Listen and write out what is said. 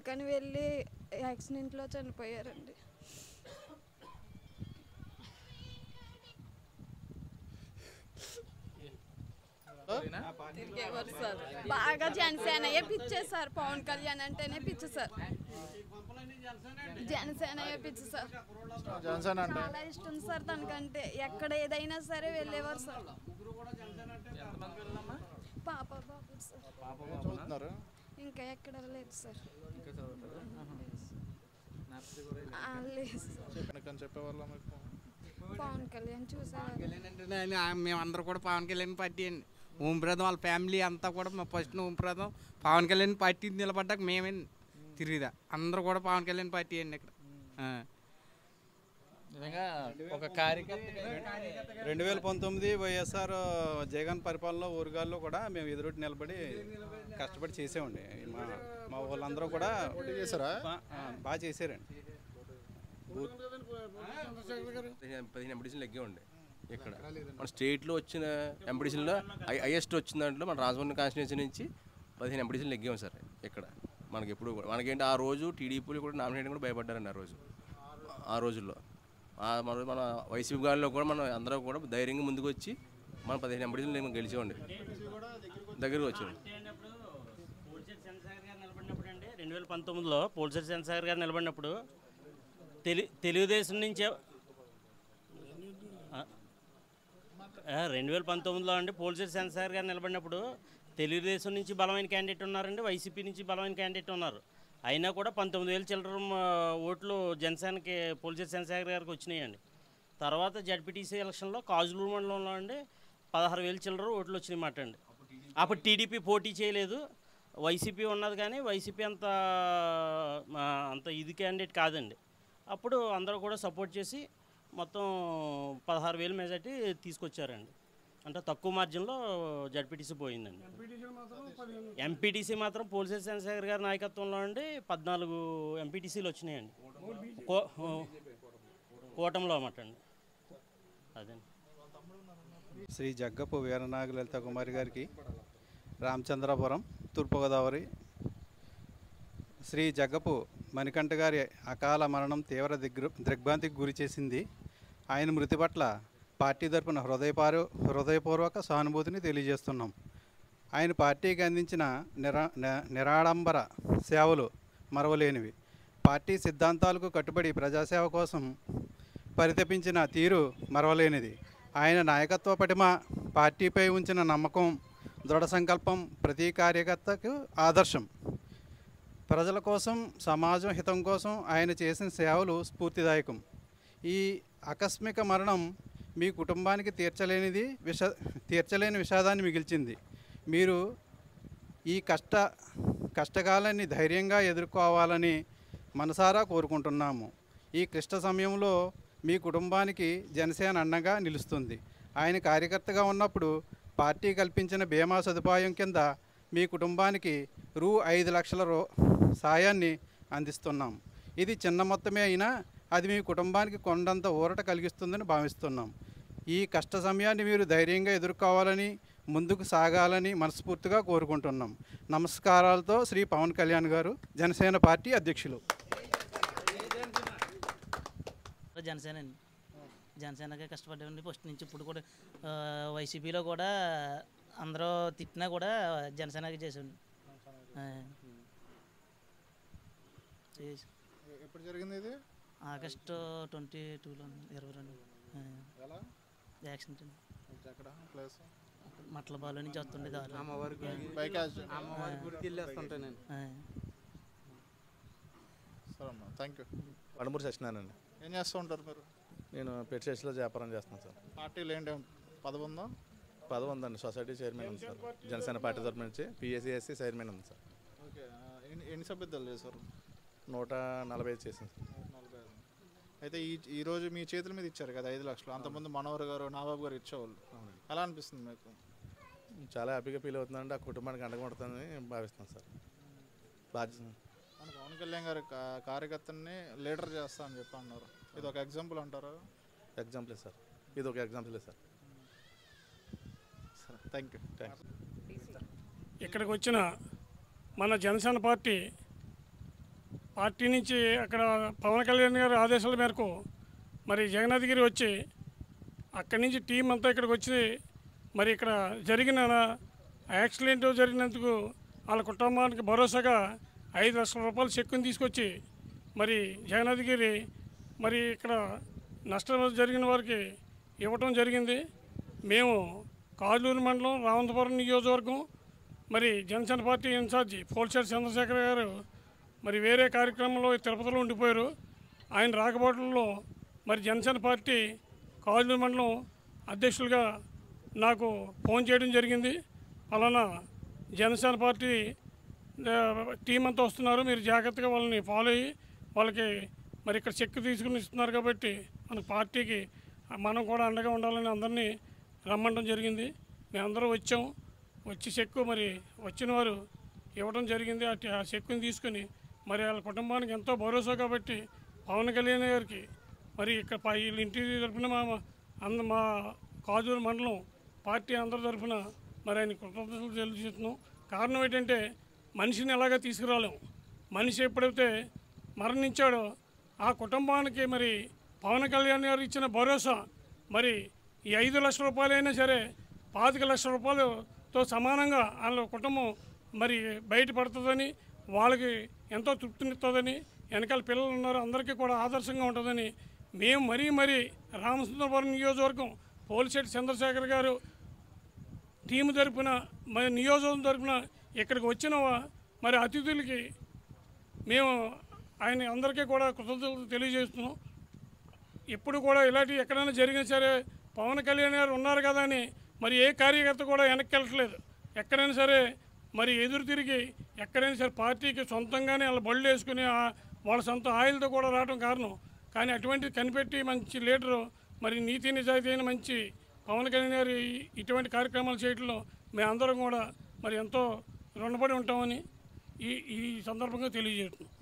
అందుకని వెళ్ళి యాక్సిడెంట్లో చనిపోయారండి. తిరిగేవారు సార్, బాగా జనసేనయే పిచ్చే సార్, పవన్ కళ్యాణ్ అంటేనే పిచ్చి సార్, జనసేనయే పిచ్చి సార్, చాలా ఇష్టం సార్ తనకంటే. ఎక్కడ ఏదైనా సరే వెళ్ళేవారు సార్. పాప బాబు సార్, ఇంకా ఎక్కడ లేదు సార్. పవన్ కళ్యాణ్ చూసారు. మేమందరూ కూడా పవన్ కళ్యాణ్ పార్టీ అండి. ఓంప్రదం వాళ్ళ ఫ్యామిలీ అంతా కూడా మా ఫస్ట్ ఓంప్రదం పవన్ కళ్యాణ్ పార్టీ నిలబడ్డాక మేమే తిరిగిదా అందరూ కూడా పవన్ కళ్యాణ్ పార్టీ అండి ఇక్కడ. ఒక కార్యకర్త 2019 వైఎస్ఆర్ జగన్ పరిపాలనలో ఊరుగాల్లో కూడా మేము ఎదురొట్టి నిలబడి కష్టపడి చేసామండి. మా వాళ్ళందరూ కూడా బాగా చేశారండి. 15 ఎంపీటీసీలు ఎగ్గామండి ఇక్కడ. మన స్టేట్లో వచ్చిన ఎంపీటీసీల్లో హైయెస్ట్ వచ్చిన దాంట్లో మన రాజమండ్రి కాన్స్టిట్యున్సీ నుంచి 15 ఎంపీటీసీలు ఎగ్గాము సార్ ఇక్కడ. మనకి ఎప్పుడు కూడా మనకేంటి ఆ రోజు టీడీపీలు కూడా నామినేషన్ కూడా భయపడ్డారండి ఆ రోజుల్లో. మన వైసీపీ గారిలో కూడా మనం అందరూ కూడా ధైర్యంగా ముందుకు వచ్చి మనం 15 ఎంపీటీసీలు మేము గెలిచామండి, దగ్గరకు వచ్చాము. 2019లో పోల్సరి చంద్రశేఖర్ గారు నిలబడినప్పుడు తెలుగుదేశం నుంచే 2019లో అండి పోల్సరి చంద్రశేఖర్ గారు నిలబడినప్పుడు తెలుగుదేశం నుంచి బలమైన క్యాండిడేట్ ఉన్నారండి, వైసీపీ నుంచి బలమైన క్యాండిడేట్ ఉన్నారు. అయినా కూడా 19,000 చిల్లర ఓట్లు జనసేనకి పోల్సరి చంద్రశేఖర్ గారికి వచ్చినాయండి. తర్వాత జడ్పీటీసీ ఎలక్షన్లో కాజులూరు మండలంలో అండి 16,000 చిల్లర ఓట్లు వచ్చినాయన్నమాట అండి. అప్పుడు టీడీపీ పోటీ చేయలేదు, వైసీపీ ఉన్నది, కానీ వైసీపీ అంత ఇది క్యాండిడేట్ కాదండి. అప్పుడు అందరూ కూడా సపోర్ట్ చేసి మొత్తం 16,000 మెజార్టీ తీసుకొచ్చారండి. అంటే తక్కువ మార్జిన్లో జడ్పీటీసీ పోయిందండి. ఎంపీటీసీ మాత్రం పోల్సరి చంద్రశేఖర్ గారి నాయకత్వంలో అండి 14 ఎంపీటీసీలు వచ్చినాయండి కూటమిలో అన్నమాట అండి. అదే శ్రీ జగ్గపు వీరనాగ లలిత కుమారి గారికి రామచంద్రపురం, తూర్పుగోదావరి. శ్రీ జగ్గపు మణికంఠ గారి అకాల మరణం తీవ్ర దిగ్భ్రాంతికి గురి చేసింది. ఆయన మృతి పట్ల పార్టీ తరపున హృదయపూర్వక సానుభూతిని తెలియజేస్తున్నాం. ఆయన పార్టీకి అందించిన నిరాడంబర సేవలు మరవలేనివి. పార్టీ సిద్ధాంతాలకు కట్టుబడి ప్రజాసేవ కోసం పరితపించిన తీరు మరవలేనిది. ఆయన నాయకత్వ పటిమ, పార్టీపై ఉంచిన నమ్మకం, దృఢ సంకల్పం ప్రతి కార్యకర్తకు ఆదర్శం. ప్రజల కోసం, సమాజం హితం కోసం ఆయన చేసిన సేవలు స్ఫూర్తిదాయకం. ఈ ఆకస్మిక మరణం మీ కుటుంబానికి తీర్చలేని విషాదాన్ని మిగిల్చింది. మీరు ఈ కష్టకాలాన్ని ధైర్యంగా ఎదుర్కోవాలని మనసారా కోరుకుంటున్నాము. ఈ క్లిష్ట సమయంలో మీ కుటుంబానికి జనసేన అండగా నిలుస్తుంది. ఆయన కార్యకర్తగా ఉన్నప్పుడు పార్టీ కల్పించిన బీమా సదుపాయం కింద మీ కుటుంబానికి రూ. 5 లక్షల సాయాన్ని అందిస్తున్నాం. ఇది చిన్న మొత్తమే అయినా అది మీ కుటుంబానికి కొండంత ఊరట కలిగిస్తుందని భావిస్తున్నాం. ఈ కష్ట సమయాన్ని మీరు ధైర్యంగా ఎదుర్కోవాలని, ముందుకు సాగాలని మనస్ఫూర్తిగా కోరుకుంటున్నాం. నమస్కారాలతో శ్రీ పవన్ కళ్యాణ్ గారు, జనసేన పార్టీ అధ్యక్షులు. జనసేనకే కష్టపడ్డామండి ఫస్ట్ నుంచి. ఇప్పుడు కూడా వైసీపీలో కూడా అందరూ తిట్టినా కూడా జనసేనకి చేసాండి. ఎప్పుడు జరిగింది ఇది? ఆగస్టు 22లో 22 యాక్సిడెంట్ అండి. మట్ల బాలు నుంచి వస్తుండే దారి థ్యాంక్ యూ. వడమూరి సత్యనారాయణ. ఏం చేస్తూ ఉంటారు మీరు? నేను పెట్సేస్లో వ్యాపారం చేస్తాను సార్. పార్టీలో ఏంటి పదవి ఉందా? పదవి ఉందండి, సొసైటీ చైర్మన్ ఉంది సార్. జనసేన పార్టీ తరఫు నుంచి PSC చైర్మన్ ఉంది సార్. ఓకే, ఎన్ని సభ్యతలు చేశారు? 145 చేసాను సార్. 145. అయితే ఈరోజు మీ చేతుల మీద ఇచ్చారు కదా 5 లక్షలు. అంతకుముందు మనోహర్ గారు, నాబాబు గారు ఇచ్చేవాళ్ళు. ఎలా అనిపిస్తుంది మీకు? చాలా హ్యాపీగా ఫీల్ అవుతుందండి. ఆ కుటుంబానికి అండగా ఉంటుందని భావిస్తాను సార్. బాధ్యత మన పవన్ కళ్యాణ్ గారు కార్యకర్తని లీడర్ చేస్తా అని చెప్పి అన్నారు. ఇది ఒక ఎగ్జాంపుల్ అంటారా? ఎగ్జాంపులే సార్, ఇది ఒక ఎగ్జాంపులే సార్. Thank you. ఇక్కడికి వచ్చిన మన జనసేన పార్టీ పార్టీ నుంచి అక్కడ పవన్ కళ్యాణ్ గారి ఆదేశాల మేరకు మరి జగన్నాథగిరి వచ్చి అక్కడి నుంచి టీం అంతా ఇక్కడికి వచ్చి మరి ఇక్కడ జరిగిన యాక్సిడెంట్ జరిగినందుకు వాళ్ళ కుటుంబానికి భరోసాగా 5 లక్షల రూపాయలు చెక్కుని తీసుకొచ్చి మరి జగన్నాథగిరి మరి ఇక్కడ నష్టం జరిగిన వారికి ఇవ్వటం జరిగింది. మేము కాజూరు మండలం రావంతపురం నియోజకవర్గం మరి జనసేన పార్టీ ఇన్ఛార్జి పోల్చేటి చంద్రశేఖర్ గారు మరి వేరే కార్యక్రమంలో తిరుపతిలో ఉండిపోయారు. ఆయన రాకపోవడంలో మరి జనసేన పార్టీ కాజూరు మండలం అధ్యక్షులుగా నాకు ఫోన్ చేయడం జరిగింది. అలానా జనసేన పార్టీ టీం అంతా వస్తున్నారు, మీరు జాగ్రత్తగా వాళ్ళని ఫాలో అయ్యి వాళ్ళకి మరి ఇక్కడ చెక్ తీసుకుని ఇస్తున్నారు కాబట్టి మన పార్టీకి మనం కూడా అండగా ఉండాలని అందరినీ రమ్మడం జరిగింది. మేమందరూ వచ్చాం. వచ్చి చెక్కు మరి వచ్చిన వారు ఇవ్వడం జరిగింది. ఆ చెక్కుని తీసుకుని మరి వాళ్ళ కుటుంబానికి ఎంతో భరోసా కాబట్టి పవన్ కళ్యాణ్ గారికి మరి ఇక్కడ వీళ్ళ ఇంటి తరఫున మా కాజూరు మండలం పార్టీ అందరి తరఫున మరి ఆయన కృతజ్ఞతలు తెలియజేస్తున్నాం. కారణం ఏంటంటే మనిషిని ఎలాగా తీసుకురాలేము. మనిషి ఎప్పుడైతే మరణించాడో ఆ కుటుంబానికి మరి పవన్ కళ్యాణ్ గారు ఇచ్చిన భరోసా మరి ఈ 5 లక్షల రూపాయలైనా సరే 25 లక్షల రూపాయలతో సమానంగా వాళ్ళ కుటుంబం మరి బయటపడుతుందని, వాళ్ళకి ఎంతో తృప్తినిస్తుందని, వెనకాల పిల్లలు ఉన్నారు అందరికీ కూడా ఆదర్శంగా ఉంటుందని మేము మరీ రామచంద్రపురం నియోజకవర్గం పోలిశెట్టి చంద్రశేఖర్ గారు టీము తరపున మరి నియోజకవర్గం తరపున ఇక్కడికి వచ్చిన మరి అతిథులకి మేము ఆయన అందరికీ కూడా కృతజ్ఞతలు తెలియజేస్తున్నాం. ఇప్పుడు కూడా ఇలాంటివి ఎక్కడైనా జరిగినా సరే పవన్ కళ్యాణ్ గారు ఉన్నారు కదా అని మరి ఏ కార్యకర్త కూడా వెనక్కి వెళ్ళట్లేదు. ఎక్కడైనా సరే మరి ఎదురు తిరిగి ఎక్కడైనా సరే పార్టీకి సొంతంగానే వాళ్ళ బళ్ళు వేసుకుని వాళ్ళ సొంత ఆయిల్తో కూడా రావడం కారణం. కానీ అటువంటిది కనిపెట్టి మంచి లీడరు మరి నీతి నిజాయితీ అయిన మంచి పవన్ కళ్యాణ్ గారు ఇటువంటి కార్యక్రమాలు చేయడంలో మేమందరం కూడా మరి ఎంతో రుణపడి ఉంటామని ఈ సందర్భంగా తెలియజేస్తున్నాం.